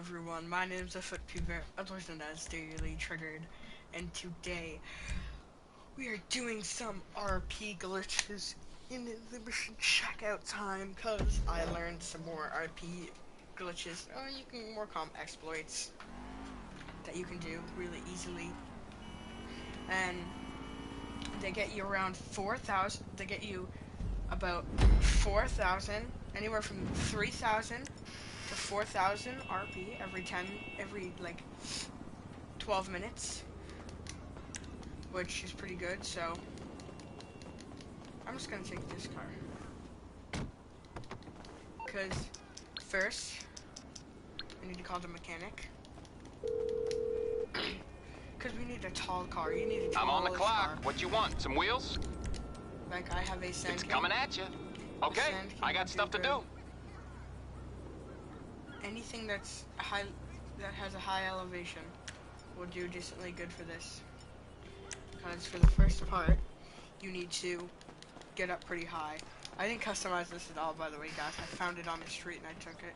everyone, my name is FFP, otherwise known as Daily Triggered, and today we are doing some RP glitches in the mission checkout time, cause I learned some more RP glitches, you can work on exploits that you can do really easily, and they get you around 4,000, they get you about 4,000, anywhere from 3,000 to 4,000 RP every like 12 minutes, which is pretty good. So I'm just gonna take this car, because first I need to call the mechanic, because we need a tall car. You need a tall car. I'm on the clock. What you want? Some wheels? Like, I have a sand It's king. coming at you. Okay, I got stuff to do. Anything that's high, that has a high elevation, will do decently good for this. Because for the first part, you need to get up pretty high. I didn't customize this at all, by the way, guys. I found it on the street and I took it.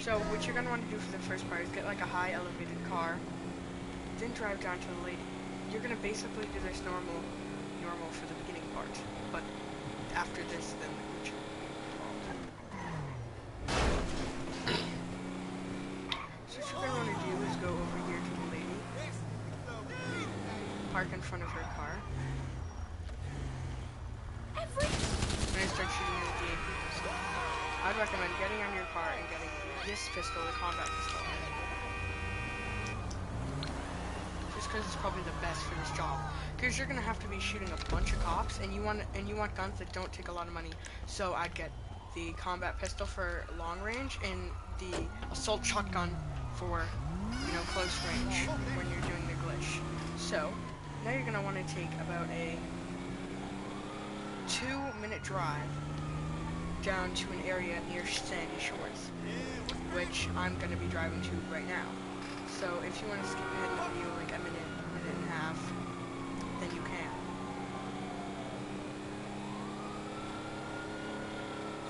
So what you're gonna want to do for the first part is get like a high elevated car, then drive down to the lady. You're gonna basically do this normal for the beginning part, but after this, then the glitch will be involved. So what you're gonna want to do is go over here to the lady, park in front of her car, and then start shooting at the people. I'd recommend getting on your car and getting this pistol, the combat pistol, just because it's probably the best for this job. Because you're gonna have to be shooting a bunch of cops, and you want guns that don't take a lot of money. So I'd get the combat pistol for long range and the assault shotgun for, close range when you're doing the glitch. So now you're gonna want to take about a 2-minute drive down to an area near Sandy Shores, which I'm gonna be driving to right now. So if you want to skip ahead in the video like a minute and a half, then you can.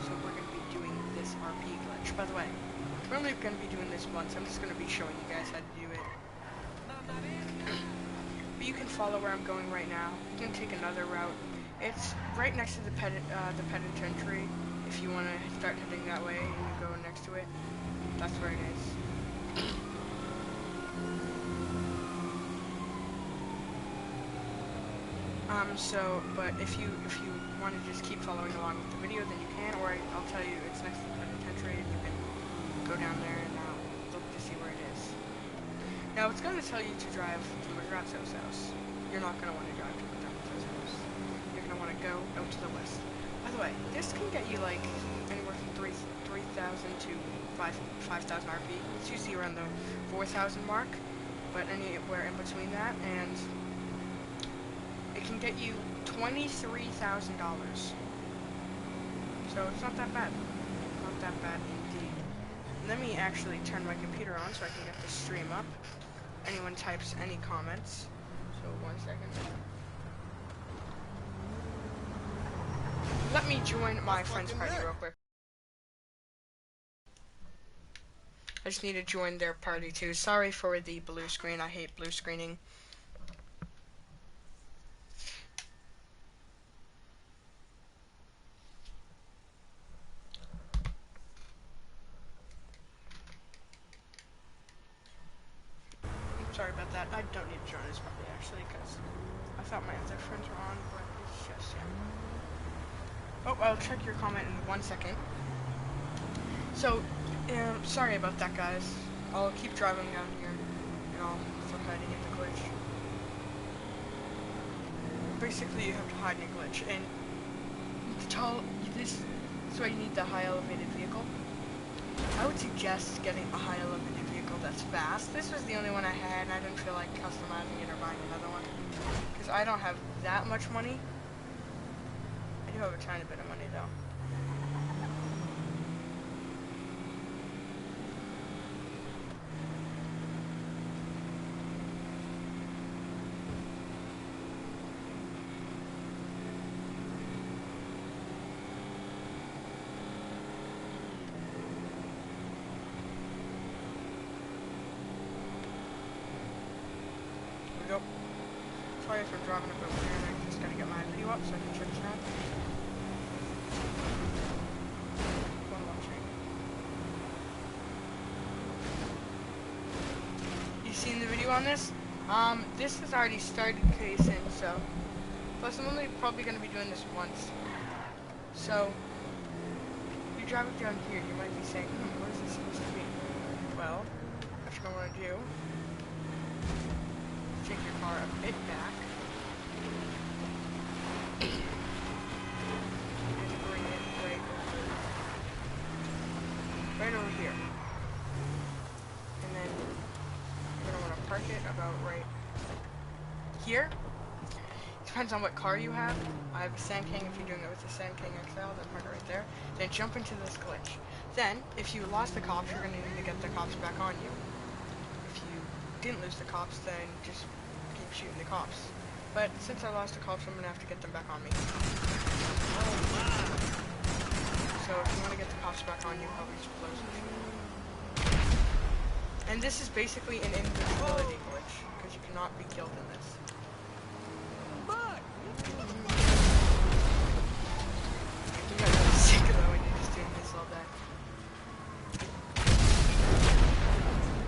So we're going to be doing this RP glitch. By the way, we're only going to be doing this once. I'm just going to be showing you guys how to do it. But you can follow where I'm going right now. You can take another route. It's right next to the penitentiary. If you want to start heading that way and you go next to it, that's where it is. But if you want to just keep following along with the video, then you can, or I'll tell you it's next to the penitentiary, and you can go down there and look to see where it is. Now, it's going to tell you to drive to Madrazo's house. You're not going to want to drive to Madrazo's house. You're going to want to go out to the west. By the way, this can get you like anywhere from 3,000 to 5,000 RP. It's usually around the 4,000 mark, but anywhere in between that, and it can get you $23,000. So it's not that bad. Not that bad indeed. Let me actually turn my computer on so I can get the stream up. Anyone types any comments. So 1 second. Let me join my friend's party real quick. I just need to join their party too. Sorry for the blue screen. I hate blue screening. Sorry about that. I don't need to join this party actually, because I thought my other friends were on, but it's just Oh, I'll check your comment in 1 second. So, sorry about that, guys. I'll keep driving down here, and I'll start hiding in the glitch. Basically, you have to hide in a glitch, and this is why you need the high elevated vehicle. I would suggest getting a high elevated vehicle that's fast. This was the only one I had, and I didn't feel like customizing it or buying another one, because I don't have that much money. I do have a tiny bit of money though. driving up over here and I'm just gonna get my view up so I can check this out. One watching. You seen the video on this? This has already started casing, so. Plus, I'm only probably gonna be doing this once. So, if you're driving down here, you might be saying, what is this supposed to be? Well, what you're gonna wanna do, take your car a bit back. And bring it right over here. And then you're gonna wanna park it about right here. Depends on what car you have. I have a Sand King. If you're doing it with the Sand King XL, then park it right there. Then jump into this glitch. Then, if you lost the cops, you're gonna need to get the cops back on you. If you didn't lose the cops, then just keep shooting the cops. But since I lost the cops, I'm gonna have to get them back on me. So if you want to get the cops back on you, probably just close and shoot. And this is basically an invincibility glitch, because you cannot be killed in this. You got really sick though when you're just doing this all day.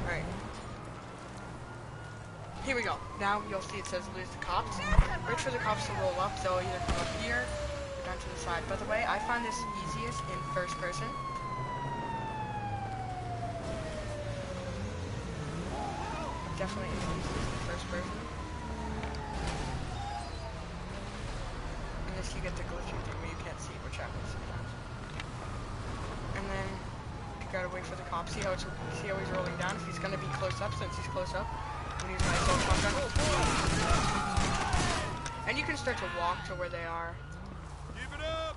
Alright. Here we go. Now you'll see it says lose the cops. Wait for the cops to roll up. They'll either come up here or down to the side. By the way, I find this easiest in first person. Definitely easiest in first person. Unless you get the glitchy thing where you can't see, which happens sometimes. And then you gotta wait for the cop. See how he's rolling down. If he's gonna be close up, since he's close up, I'm gonna use my assault shotgun. And you can start to walk to where they are. Keep it up.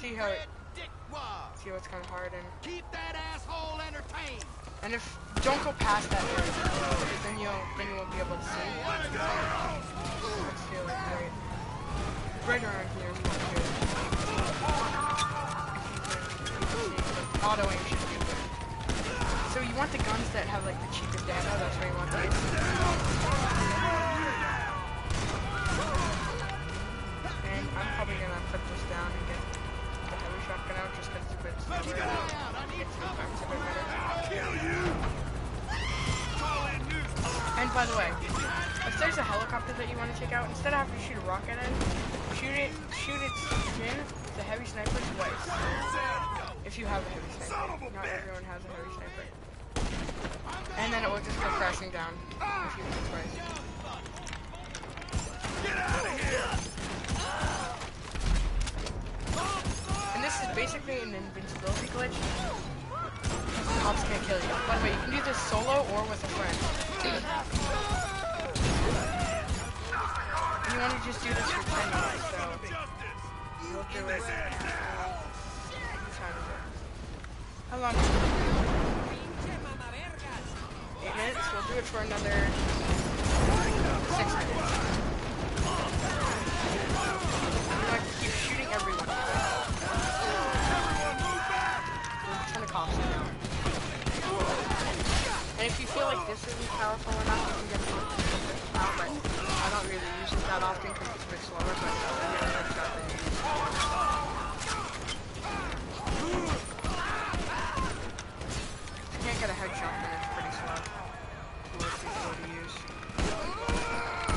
See how it's kind of hard and Keep that asshole entertained. and if don't go past that area, because then you won't be able to see. Let's feel like right around here is what we do. Auto aim should do good. So you want the guns that have like the cheapest ammo, that's where you want these. And I'm probably gonna put this down and get the heavy shotgun out just because it's a bit slower. Get to the effects a bit better. And by the way, if there's a helicopter that you want to take out, instead of having to shoot a rocket at it, shoot its skin, the heavy sniper twice. If you have a heavy sniper. Not everyone has a heavy sniper. And then it will just go crashing down if you hit it twice. Get out of here. And this is basically an invincibility glitch. The cops can't kill you. By the way, you can do this solo or with a friend. And you want to just do this for 10 minutes, so you'll do it. How long? 8 minutes? We'll do it for another 6 minutes. We're going to keep shooting everyone. There's a ton of cops now. And if you feel like this isn't powerful enough, you can get the power, but I don't really use it that often because it's a bit slower, but you can't get a headshot when it's pretty slow. It's slow to use.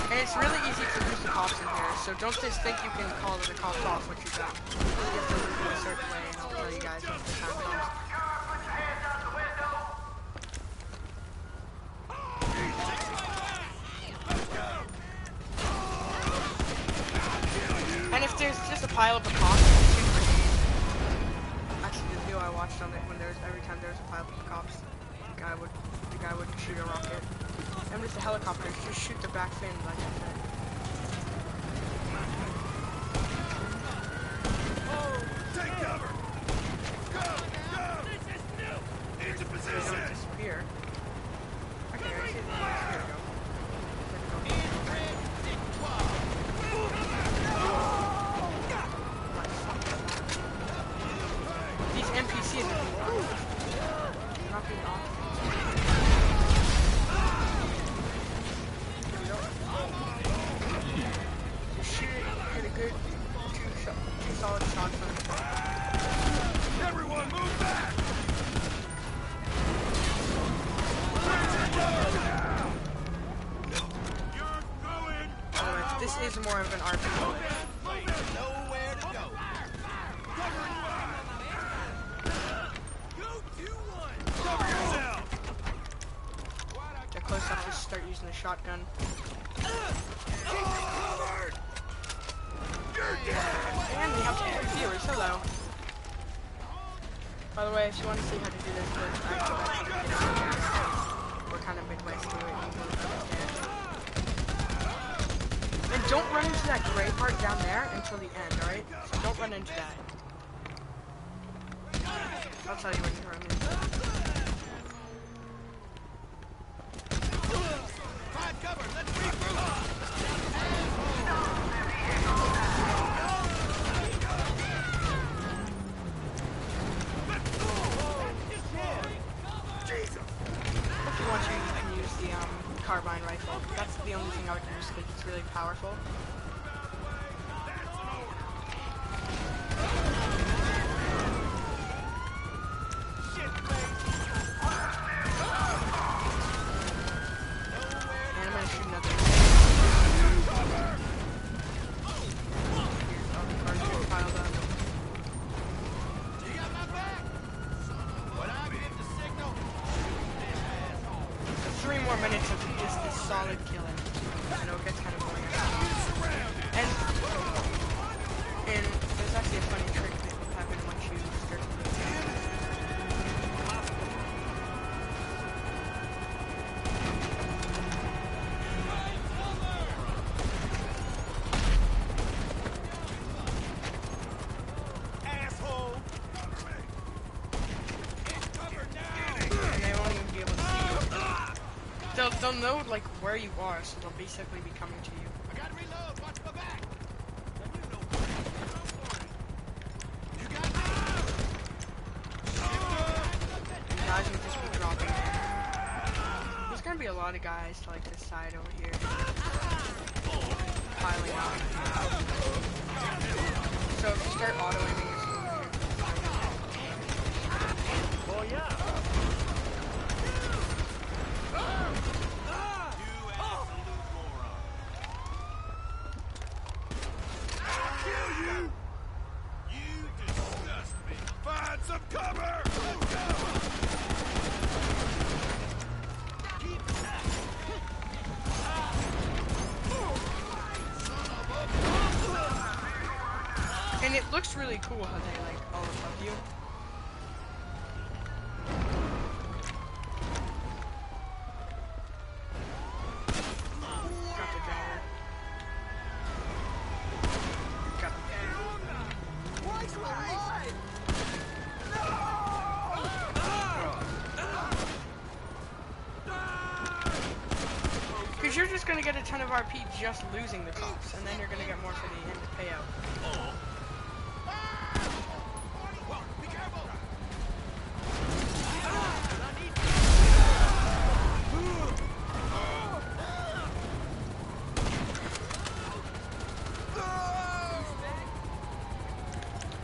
And it's really easy to lose the cops in here, so don't just think you can call the cops off what you got. You have to lose it a certain way, and I'll tell you guys when the time comes. And if there's just a pile of a cops, shoot grenades. Actually, the video I watched on it, when every time there was a pile of cops, the guy would shoot a rocket. And with the helicopters, just shoot the back fin, like I said. Take cover. Go. This is new. Into position. They don't disappear. Okay, I see them. Here we go. These NPCs are not being off. good, two solid shots on it. Everyone move back! You're going! Alright, this is more of an RP. Nowhere to go. Covering fire! Go 2-1! Cover yourself! Get close up to start using the shotgun. Covered! You're dead! And we have 2 viewers, hello. By the way, if you want to see how to do this, we're kind of midway through it. You won't understand. And don't run into that gray part down there until the end, alright? So don't run into that. I'll tell you when you run into it. Find cover! Let's regroup! If you want to, you can use the carbine rifle. That's the only thing I would use because it's really powerful. And I'm gonna shoot another. Here's all the cartridges piled up. You got my back? When I get the signal, 3 more minutes of just this solid killing. I know it gets kind of boring. And there's actually a funny trick that will happen once you start to lose. asshole! And they won't even be able to see you. They'll know like where you are, so they'll basically be coming to you. I gotta reload. Watch my back. You got You guys will just be dropping. There's gonna be a lot of guys to like this side over here. Piling up. So if you start auto-aiming, it's Oh yeah. I'll kill you. You disgust me. Find some cover. Let's go. And it looks really cool how they like all above you. Got the driver. Got because you're just gonna get a ton of RP just losing the cops, and then you're gonna get more for the end payout. Be careful.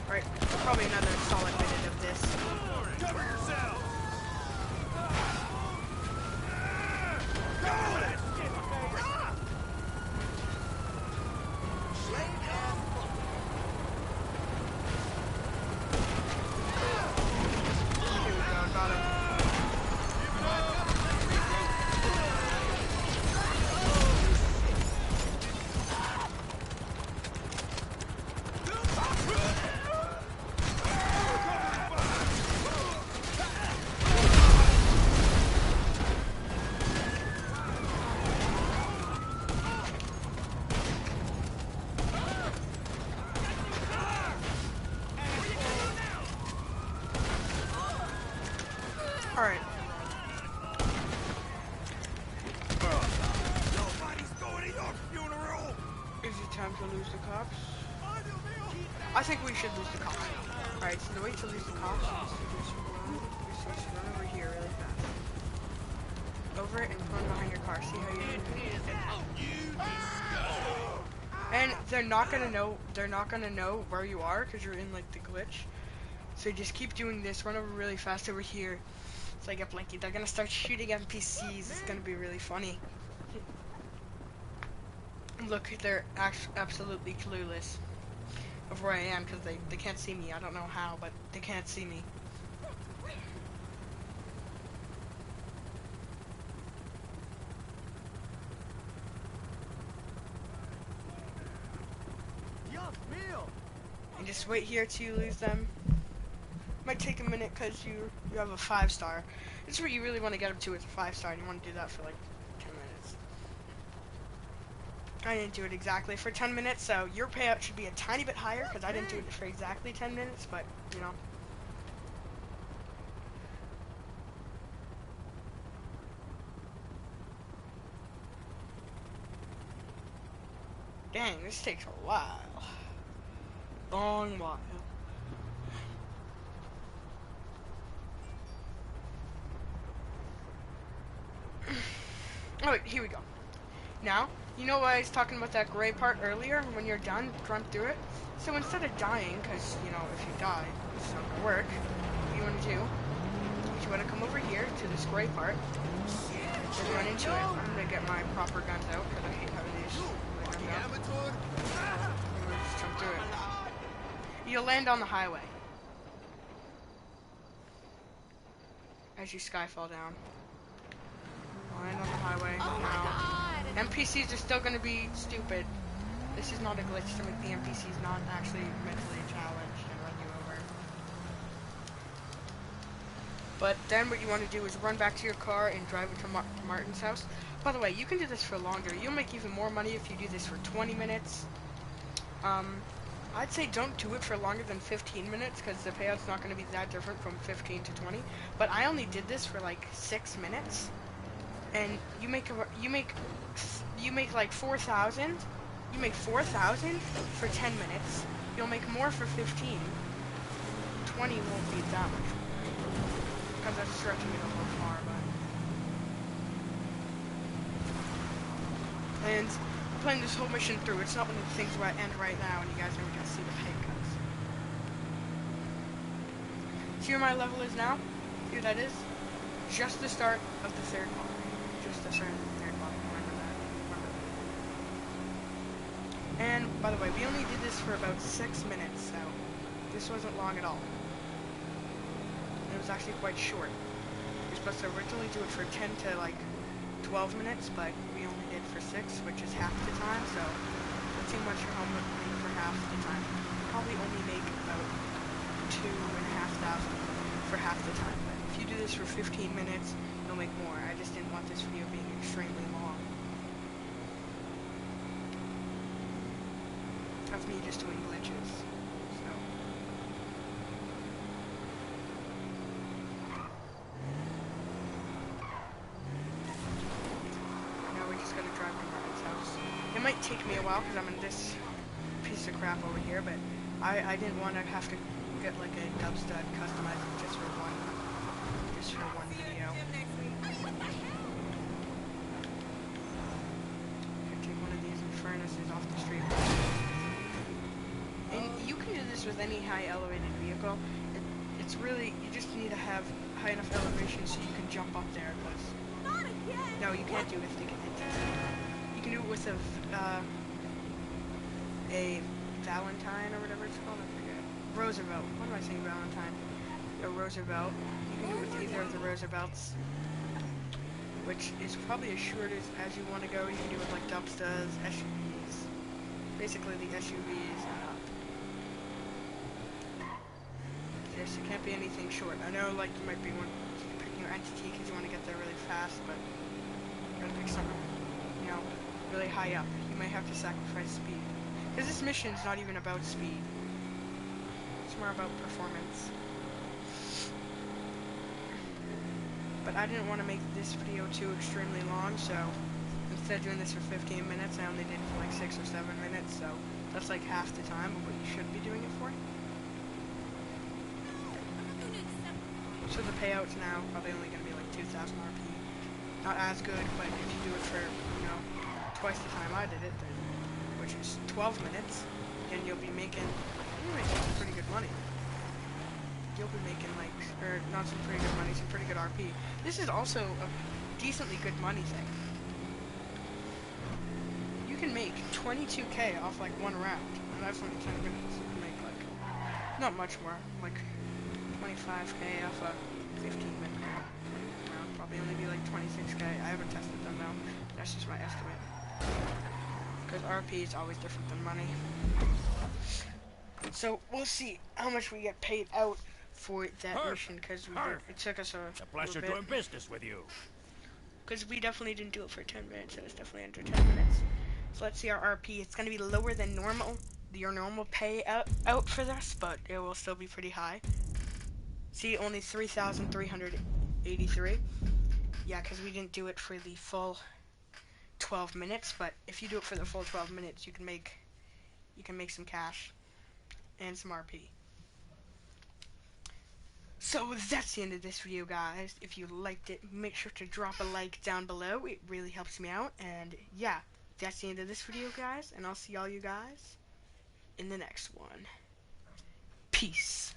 Right, probably another solid minute of this. Cover yourself. Here we go, got him. Alright. Nobody's going to your funeral. Is it time to lose the cops? I think we should lose the cops. Alright, so the way to lose the cops is to just run over here really fast. Over it and run behind your car. See how you're doing? And they're not gonna know. They're not gonna know where you are because you're in like the glitch. So just keep doing this. Run over really fast over here. So I get Blinky. They're gonna start shooting NPCs. It's gonna be really funny. Look, they're absolutely clueless of where I am because they can't see me. I don't know how, but they can't see me. And just wait here till you lose them. Might take a minute because you have a 5-star. This is what you really want to get up to with a 5-star, and you want to do that for like 10 minutes. I didn't do it exactly for 10 minutes, so your payout should be a tiny bit higher because I didn't do it for exactly 10 minutes, but you know. Dang, this takes a while. Long while. Oh, wait, here we go. Now, you know why I was talking about that gray part earlier? When you're done, run through it. So instead of dying, because, you know, if you die, it's not going to work, what you want to do is you want to come over here to this gray part and run into it. I'm going to get my proper guns out, because I hate having these. Just jump through it. You'll land on the highway as you skyfall down. Land on the highway. Now, NPCs are still going to be stupid. This is not a glitch to make the NPCs not actually mentally challenged and run you over. But then what you want to do is run back to your car and drive it to Martin's house. By the way, you can do this for longer. You'll make even more money if you do this for 20 minutes. I'd say don't do it for longer than 15 minutes because the payout's not going to be that different from 15 to 20. But I only did this for like 6 minutes, and you make like 4,000. You make 4,000 for 10 minutes. You'll make more for 15. 20 won't be that much because that's stretching it a little far, but and. Playing this whole mission through, it's not one of the things where I end right now and you guys never get to see the pay cuts. See where my level is now? See what that is? Just the start of the third part. Just the start of the third part. Remember that. Remember that. And, by the way, we only did this for about 6 minutes, so this wasn't long at all. It was actually quite short. You're supposed to originally do it for 10 to, like, 12 minutes, but we only did for 6, which is half the time, so not too much homework for half the time. Probably only make about 2,500 for half the time, but if you do this for 15 minutes, you'll make more. I just didn't want this video being extremely long. That's me just doing glitches, so. It might take me a while because I'm in this piece of crap over here, but I didn't want to have to get like a dub stud customized just for one video. Could take one of these furnaces off the street. And you can do this with any high elevated vehicle. It's really, you just need to have high enough elevation so you can jump up there. No, you can't do it with the You can do it with a Valentine or whatever it's called. I forget. Roosevelt. What am I saying? Valentine. A Roosevelt. You can do it with either of the Roosevelts, which is probably as short as you want to go. You can do it with like Dubstas, SUVs. Basically the SUVs. Yes, it can't be anything short. I know, like, you might be picking your entity because you want to get there really fast, but you gotta pick something, you know, really high up. You might have to sacrifice speed. Because this mission's not even about speed. It's more about performance. But I didn't want to make this video too extremely long, so instead of doing this for 15 minutes, I only did it for like 6 or 7 minutes, so that's like half the time of what you should be doing it for. So the payout's now probably only going to be like 2,000 RP. Not as good, but if you do it for, you know, twice the time I did it, then which is 12 minutes, then you'll be making some pretty good money. You'll be making like, or not some pretty good money, some pretty good RP. This is also a decently good money thing. You can make 22k off like one round, and that's only 10 minutes. You can make like, not much more, like 25k off a 15-minute round. Probably only be like 26k. I haven't tested them though. That's just my estimate. Because RP is always different than money. So we'll see how much we get paid out for that mission, because it took us It's a pleasure doing business with you. Because we definitely didn't do it for 10 minutes. It was definitely under 10 minutes. So let's see our RP. It's going to be lower than normal, your normal pay out for this, but it will still be pretty high. See, only 3,383. Yeah, because we didn't do it for the full 12 minutes, but if you do it for the full 12 minutes, you can make some cash and some RP. So that's the end of this video, guys. If you liked it, make sure to drop a like down below. It really helps me out. And yeah, that's the end of this video, guys, and I'll see all you guys in the next one. Peace.